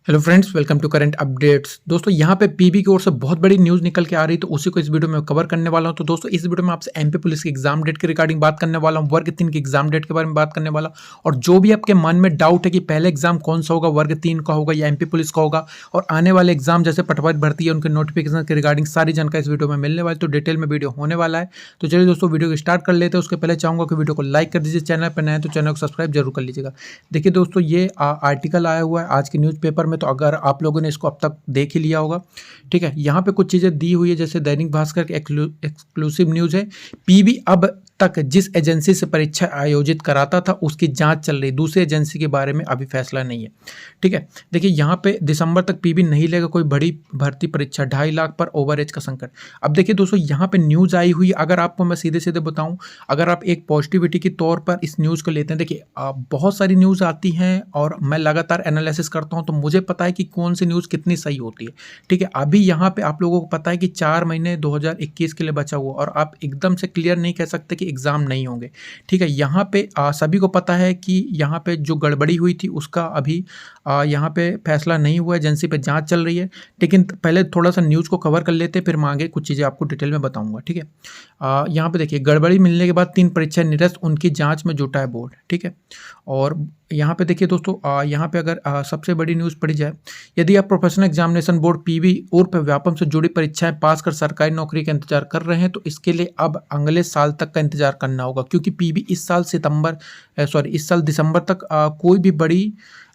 Hello friends, welcome to current updates. दोस्तों यहाँ पे पीबी की ओर से बहुत बड़ी न्यूज़ निकल के आ रही है, तो उसी को इस वीडियो में कवर करने वाला हूँ। तो दोस्तों इस वीडियो में आपसे एमपी पुलिस की एग्जाम डेट के रिगार्डिंग बात करने वाला हूँ, वर्ग 3 की एग्जाम डेट के बारे में बात करने वाला हूँ, और जो भी आपके मन में डाउट है कि पहले एग्जाम कौन सा होगा, वर्ग 3 का होगा या एमपी पुलिस का होगा, और आने वाले एग्जाम जैसे पटवारी भर्ती है उनके नोटिफिकेशन के रिगार्डिंग सारी जानकारी इस वीडियो में मिलने वाली, तो डिटेल में वीडियो होने वाला है। तो चलिए दोस्तों वीडियो को स्टार्ट कर लेते हैं। उसके पहले चाहूँगा कि वीडियो को लाइक कर दीजिए, चैनल पर नए हैं तो चैनल को सब्सक्राइब जरूर कर लीजिएगा। देखिए दोस्तों, ये आर्टिकल आया हुआ है आज के न्यूज़पेपर में, तो अगर आप लोगों ने इसको अब तक देख ही लिया होगा, ठीक है। यहाँ पे कुछ चीज़ें दी हुई है, जैसे दैनिक भास्कर की एक्सक्लूसिव न्यूज़ है, पीबी अब तक जिस एजेंसी से परीक्षा आयोजित कराता था उसकी जांच चल रही, दूसरी एजेंसी के बारे में अभी फैसला नहीं है, ठीक है। देखिए यहाँ पे दिसंबर तक पीबी नहीं लेगा कोई बड़ी भर्ती परीक्षा, 2.5 लाख पर ओवरेज का संकट। अब देखिए दोस्तों, यहाँ पे न्यूज़ आई हुई है, अगर आपको मैं सीधे सीधे बताऊँ, अगर आप एक पॉजिटिविटी के तौर पर इस न्यूज़ को लेते हैं, देखिए बहुत सारी न्यूज़ आती हैं और मैं लगातार एनालिसिस करता हूँ, तो मुझे पता है कि कौन सी न्यूज़ कितनी सही होती है, ठीक है। अभी यहाँ पे आप लोगों को पता है कि 4 महीने 2021 के लिए बचा हुआ, और आप एकदम से क्लियर नहीं कह सकते कि एग्ज़ाम नहीं होंगे, ठीक है। यहाँ पे सभी को पता है कि यहाँ पे जो गड़बड़ी हुई थी उसका अभी यहाँ पे फैसला नहीं हुआ है, एजेंसी पे जांच चल रही है, लेकिन पहले थोड़ा सा न्यूज़ को कवर कर लेते हैं, फिर मैं आगे कुछ चीज़ें आपको डिटेल में बताऊंगा, ठीक है। यहाँ पे देखिए, गड़बड़ी मिलने के बाद 3 परीक्षा निरस्त, उनकी जाँच में जुटा है बोर्ड, ठीक है। और यहाँ पे देखिए दोस्तों, यहाँ पे अगर सबसे बड़ी न्यूज़ पढ़ी जाए, यदि आप प्रोफेशनल एग्जामिनेशन बोर्ड पीवी उर्फ व्यापम से जुड़ी परीक्षाएं पास कर सरकारी नौकरी का इंतजार कर रहे हैं, तो इसके लिए अब अगले साल तक का इंतजार करना होगा, क्योंकि पीवी इस साल दिसंबर तक कोई भी बड़ी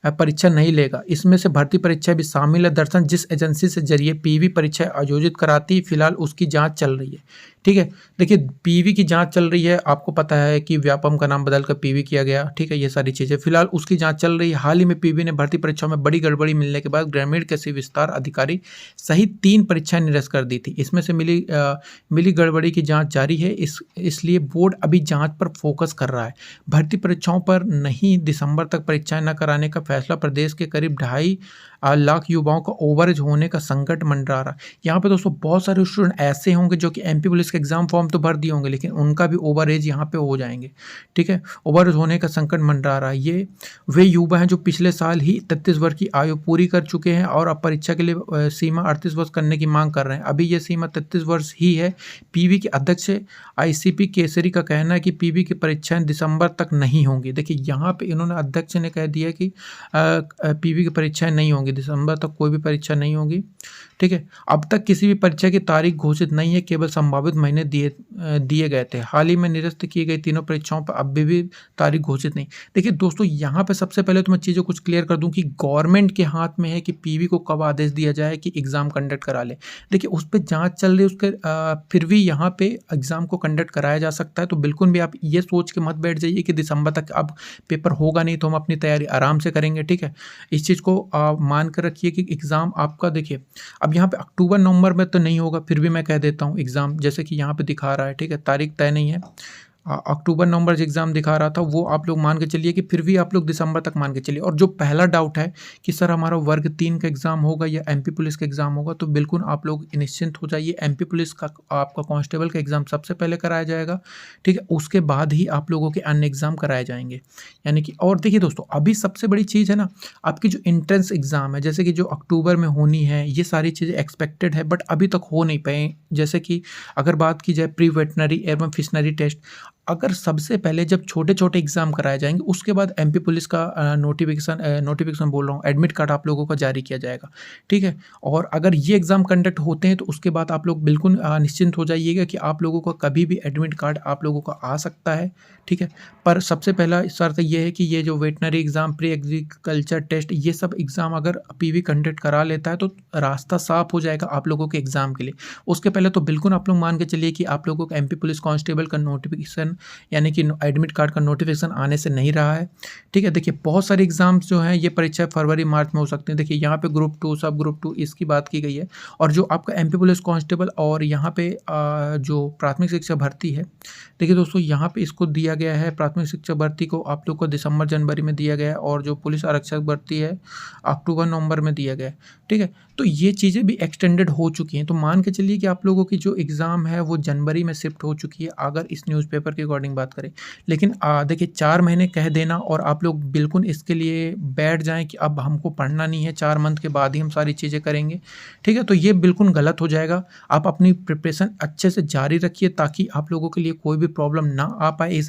परीक्षा नहीं लेगा। इसमें से भर्ती परीक्षा भी शामिल है। दरअसल जिस एजेंसी से जरिए पीवी परीक्षा आयोजित कराती, फिलहाल उसकी जांच चल रही है, ठीक है। देखिए पीवी की जांच चल रही है, आपको पता है कि व्यापम का नाम बदलकर पीवी किया गया, ठीक है। ये सारी चीज़ें फिलहाल उसकी जांच चल रही है। हाल ही में पीवी ने भर्ती परीक्षाओं में बड़ी गड़बड़ी मिलने के बाद ग्रामीण कृषि विस्तार अधिकारी सहित 3 परीक्षाएं निरस्त कर दी थी। इसमें से मिली गड़बड़ी की जांच जारी है, इसलिए बोर्ड अभी जांच पर फोकस कर रहा है। भर्ती परीक्षाओं पर नहीं, दिसंबर तक परीक्षाएं न कराने का फैसला, प्रदेश के करीब 2.5 लाख युवाओं का ओवरेज होने का संकट मंडरा रहा। यहाँ पे दोस्तों बहुत सारे स्टूडेंट ऐसे होंगे जो कि एमपी पुलिस के एग्जाम फॉर्म तो भर दिए होंगे, लेकिन उनका भी ओवरेज यहाँ पे हो जाएंगे, ठीक है। ओवरेज होने का संकट मंडरा रहा है। ये वे युवा हैं जो पिछले साल ही 33 वर्ष की आयु पूरी कर चुके हैं और अब परीक्षा के लिए सीमा 38 वर्ष करने की मांग कर रहे हैं। अभी ये सीमा 33 वर्ष ही है। पीवी के अध्यक्ष आईसीपी केसरी का कहना है कि पीवी की परीक्षाएं दिसंबर तक नहीं होंगी। देखिए यहाँ पे इन्होंने, अध्यक्ष ने कह दिया कि पीवी की परीक्षाएं नहीं होंगी, दिसंबर तक कोई भी परीक्षा नहीं होगी, ठीक है। अब तक किसी भी परीक्षा की तारीख घोषित नहीं है, केवल संभावित महीने दिए गए थे। हाल ही में निरस्त की गई तीनों परीक्षाओं पर अब भी तारीख घोषित नहीं। देखिए दोस्तों, यहाँ पे सबसे पहले तो मैं चीज़ें कुछ क्लियर कर दूं कि गवर्नमेंट के हाथ में है कि पीवी को कब आदेश दिया जाए कि एग्ज़ाम कंडक्ट करा ले। देखिए उस पर जाँच चल रही है, उसके फिर भी यहाँ पे एग्ज़ाम को कंडक्ट कराया जा सकता है। तो बिल्कुल भी आप ये सोच के मत बैठ जाइए कि दिसंबर तक अब पेपर होगा नहीं तो हम अपनी तैयारी आराम से करेंगे, ठीक है। इस चीज़ को मान कर रखिए कि एग्ज़ाम आपका, देखिए अब यहाँ पे अक्टूबर नवंबर में तो नहीं होगा, फिर भी मैं कह देता हूँ एग्ज़ाम जैसे कि यहाँ पे दिखा रहा है, ठीक है, तारीख तय नहीं है। अक्टूबर नवंबर से एग्ज़ाम दिखा रहा था, वो आप लोग मान के चलिए कि फिर भी आप लोग दिसंबर तक मान के चलिए। और जो पहला डाउट है कि सर हमारा वर्ग 3 का एग्ज़ाम होगा या एमपी पुलिस का एग्ज़ाम होगा, तो बिल्कुल आप लोग निश्चिंत हो जाइए। एमपी पुलिस का आपका कांस्टेबल का एग्ज़ाम सबसे पहले कराया जाएगा, ठीक है, उसके बाद ही आप लोगों के अन्य एग्ज़ाम कराए जाएंगे, यानी कि। और देखिए दोस्तों, अभी सबसे बड़ी चीज़ है ना, आपकी जो एंट्रेंस एग्ज़ाम है, जैसे कि जो अक्टूबर में होनी है, ये सारी चीज़ें एक्सपेक्टेड है, बट अभी तक हो नहीं पाए। जैसे कि अगर बात की जाए प्री वेटनरी एवं फिशनरी टेस्ट, अगर सबसे पहले जब छोटे छोटे एग्जाम कराए जाएंगे, उसके बाद एमपी पुलिस का नोटिफिकेशन बोल रहा हूँ, एडमिट कार्ड आप लोगों का जारी किया जाएगा, ठीक है। और अगर ये एग्ज़ाम कंडक्ट होते हैं तो उसके बाद आप लोग बिल्कुल निश्चिंत हो जाइएगा कि आप लोगों का कभी भी एडमिट कार्ड आप लोगों का आ सकता है, ठीक है। पर सबसे पहला शर्त ये है कि ये जो veterinary exam, pre agriculture test, ये सब एग्ज़ाम अगर पीवी कंडक्ट करा लेता है तो रास्ता साफ हो जाएगा आप लोगों के एग्ज़ाम के लिए। उसके पहले तो बिल्कुल आप लोग मान के चलिए कि आप लोगों को एमपी पुलिस कांस्टेबल का नोटिफिकेशन, यानी कि एडमिट कार्ड का नोटिफिकेशन आने से नहीं रहा है, ठीक है। देखिए बहुत सारे एग्जाम्स जो हैं ये परीक्षा फरवरी मार्च में हो सकते हैं। देखिए यहाँ पे ग्रुप 2, सब ग्रुप 2 इसकी बात की गई है। और जो आपका एमपी पुलिस कांस्टेबल और यहाँ पे जो प्राथमिक शिक्षा भर्ती है, देखिए दोस्तों यहाँ पे इसको दिया गया है, प्राथमिक शिक्षा भर्ती को आप लोग को दिसंबर जनवरी में दिया गया है, और जो पुलिस आरक्षक भर्ती है अक्टूबर नवंबर में दिया गया है, ठीक है। तो ये चीज़ें भी एक्सटेंडेड हो चुकी हैं, तो मान के चलिए कि आप लोगों की जो एग्ज़ाम है वो जनवरी में शिफ्ट हो चुकी है, अगर इस न्यूज़पेपर की अकॉर्डिंग बात करें। लेकिन देखिए 4 महीने कह देना और आप लोग बिल्कुल इसके लिए बैठ जाएँ कि अब हमको पढ़ना नहीं है, 4 मंथ के बाद ही हम सारी चीज़ें करेंगे, ठीक है? तो ये बिल्कुल गलत हो जाएगा। आप अपनी प्रिपरेशन अच्छे से जारी रखिए ताकि आप लोगों के लिए कोई भी प्रॉब्लम ना आ पाए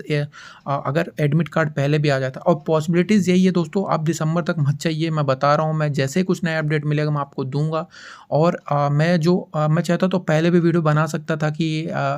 अगर एडमिट कार्ड पहले भी आ जाता है। और पॉसिबिलिटीज़ यही है दोस्तों, आप दिसंबर तक मत चाहिए, मैं बता रहा हूँ, मैं जैसे ही कुछ नया अपडेट मिलेगा मैं आपको दूँगा। और मैं चाहता तो पहले भी वीडियो बना सकता था कि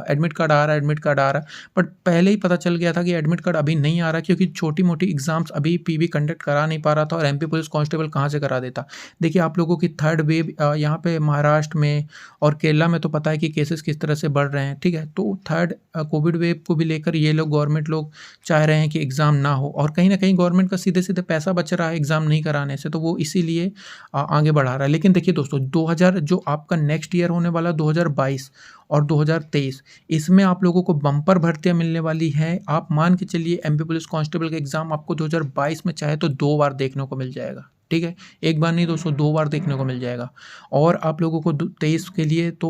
एडमिट कार्ड आ रहा है, एडमिट कार्ड आ रहा है, बट पहले ही पता चल गया था कि एडमिट कार्ड अभी नहीं आ रहा क्योंकि छोटी-मोटी एग्ज़ाम्स अभी पीबी कंडक्ट करा नहीं पा रहा था और एमपी पुलिस कांस्टेबल कहाँ से करा देता। देखिए आप लोगों की थर्ड वेव यहाँ पे महाराष्ट्र में और केरला में तो पता है कि केसेस किस तरह से बढ़ रहे हैं, ठीक है? तो थर्ड कोविड वेव को भी लेकर ये लोग गवर्नमेंट लोग चाह रहे हैं कि एग्ज़ाम ना हो और कहीं न कहीं गवर्नमेंट का सीधे-सीधे पैसा बच रहा है एग्ज़ाम नहीं कराने से, तो वो इसीलिए आगे बढ़ा रहा है। लेकिन देखिए दोस्तों 2000 जो आपका नेक्स्ट ईयर होने वाला 2022 और 2023 इसमें आप लोगों को बम्पर भर्तियाँ मिलने वाली हैं। आप मान के चलिए एमपी पुलिस कांस्टेबल का एग्ज़ाम आपको 2022 में चाहे तो 2 बार देखने को मिल जाएगा, ठीक है? 1 बार नहीं दोस्तों 2 बार देखने को मिल जाएगा। और आप लोगों को 23 के लिए तो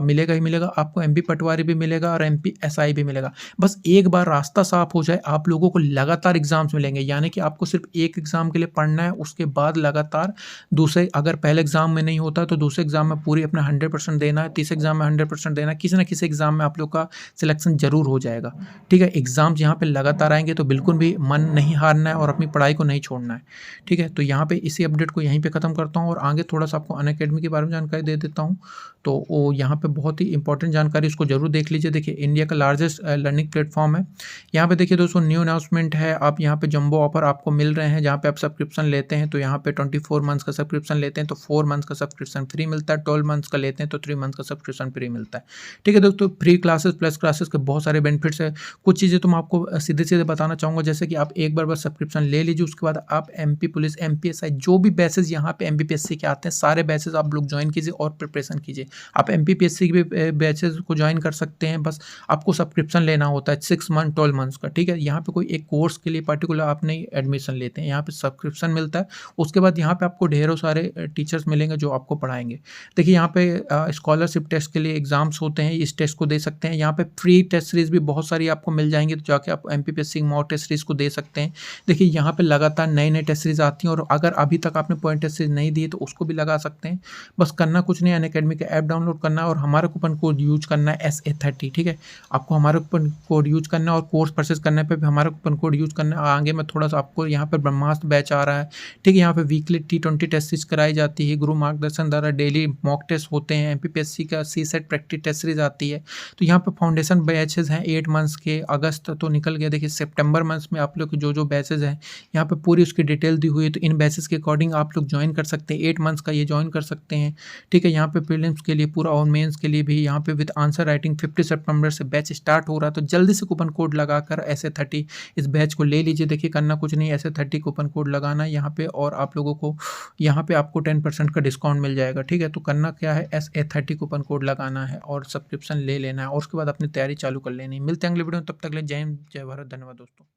मिलेगा ही मिलेगा, आपको एमपी पटवारी भी मिलेगा और एमपी एसआई भी मिलेगा। बस एक बार रास्ता साफ हो जाए, आप लोगों को लगातार एग्ज़ाम्स मिलेंगे, यानी कि आपको सिर्फ एक एग्ज़ाम के लिए पढ़ना है, उसके बाद लगातार दूसरे अगर पहले एग्ज़ाम में नहीं होता तो दूसरे एग्ज़ाम में पूरी अपना 100% देना है, तीसरे एग्ज़ाम में 100% देना है, किसी न किसी एग्ज़ाम में आप लोग का सिलेक्शन ज़रूर हो जाएगा, ठीक है? एग्ज़ाम्स यहाँ पे लगातार आएँगे तो बिल्कुल भी मन नहीं हारना है और अपनी पढ़ाई को नहीं छोड़ना है, ठीक है? तो यहाँ पे इसी अपडेट को यहीं पे ख़त्म करता हूँ और आगे थोड़ा-सा आपको अनअकैडमी के बारे में जानकारी दे देता हूँ। तो वो यहाँ पे बहुत ही इंपॉर्टेंट जानकारी, इसको ज़रूर देख लीजिए। देखिए इंडिया का लार्जेस्ट लर्निंग प्लेटफ़ॉर्म है। यहाँ पे देखिए दोस्तों न्यू अनाउंसमेंट है, आप यहाँ पे जंबो ऑफर आपको मिल रहे हैं जहाँ पे आप सब्सक्रिप्शन लेते हैं तो यहाँ पे 24 मंथ्स का सब्सक्रिप्शन लेते हैं तो 4 मंथ्स का सब्सक्रिप्शन फ्री मिलता है, 12 मंथ्स का लेते हैं तो 3 मंथ्स का सब्सक्रिप्शन फ्री मिलता है। ठीक है दोस्तों, फ्री क्लासेस प्लस क्लासेस के बहुत सारे बेनिफिट्स है। कुछ चीज़ें तो मैं आपको सीधे-सीधे बताना चाहूँगा, जैसे कि आप एक बार बस सब्सक्रिप्शन ले लीजिए, उसके बाद आप एमपी पुलिस, एमपीएसआई जो भी बैचेज़ यहाँ पे एमपीपीएससी के आते हैं सारे बैचेज़ आप लोग ज्वाइन कीजिए और प्रिपरेशन कीजिए। आप एमपीपीएससी के भी बैचेज़ को ज्वाइन कर सकते हैं, बस आपको सब्सक्रिप्शन लेना होता है 6 मंथ 12 मंथ्स का, ठीक है? यहाँ पे कोई एक कोर्स के लिए पर्टिकुलर आप नहीं एडमिशन लेते हैं, यहाँ पे सब्सक्रिप्शन मिलता है। उसके बाद यहाँ पे आपको ढेरों सारे टीचर्स मिलेंगे जो आपको पढ़ाएँगे। देखिए यहाँ पे स्कॉलरशिप टेस्ट के लिए एग्ज़ाम्स होते हैं, इस टेस्ट को दे सकते हैं। यहाँ पे फ्री टेस्ट सीरीज़ भी बहुत सारी आपको मिल जाएँगी, तो जाके आप एमपीपीएससी मॉक टेस्ट सीरीज़ को दे सकते हैं। देखिए यहाँ पे लगातार नए-नए टेस्ट सीरीज़ आती हैं और अगर अभी तक आपने पॉइंट टेस्ट सीरीज़ नहीं दी है तो उसको भी लगा सकते हैं। बस करना कुछ नहीं है, अनअकैडमी का ऐप डाउनलोड करना है और हमारा कूपन कोड यूज़ करना है SA30, ठीक है? आपको हमारा कूपन कोड यूज़ करना है और कोर्स परचेज़ करने पे भी हमारा कूपन कोड यूज़ करना है। आगे मैं थोड़ा-सा आपको यहाँ पे ब्रह्मास्त्र बैच आ रहा है, ठीक है? यहाँ पे वीकली T20 टेस्ट सीरीज़ कराई जाती है, गुरु मार्गदर्शन द्वारा डेली मॉक टेस्ट होते हैं, एमपीपीएससी का सीसेट प्रैक्टिस टेस्ट सीरीज़ आती है। तो यहाँ पे फाउंडेशन बैचेज़ हैं 8 मंथ्स के, अगस्त तो निकल गया, देखिए सितंबर मंथ्स में आप लोग के जो बैचेज़ हैं यहाँ पे पूरी उसकी डिटेल दी हुई है, तो इन बैचेज़ के अकॉर्डिंग आप लोग ज्वाइन कर सकते हैं। 8 मंथ्स का ये ज्वाइन कर सकते हैं, ठीक है? यहाँ पे प्रीलिम्स के लिए पूरा और मेंस के लिए भी यहाँ पे विद आंसर राइटिंग 50 सितंबर से बैच स्टार्ट हो रहा है, तो जल्दी से कूपन कोड लगाकर SA30 इस बैच को ले लीजिए। देखिए करना कुछ नहीं, SA30 कूपन कोड लगाना है यहाँ पे और आप लोगों को यहाँ पे आपको 10% का डिस्काउंट मिल जाएगा, ठीक है? तो करना क्या है, SA30 कूपन कोड लगाना है और सब्सक्रिप्शन ले लेना है और उसके बाद अपनी तैयारी चालू कर लेनी है। मिलते हैं अगले वीडियो में, तब तक के लिए जय हिंद, जय भारत, धन्यवाद दोस्तों।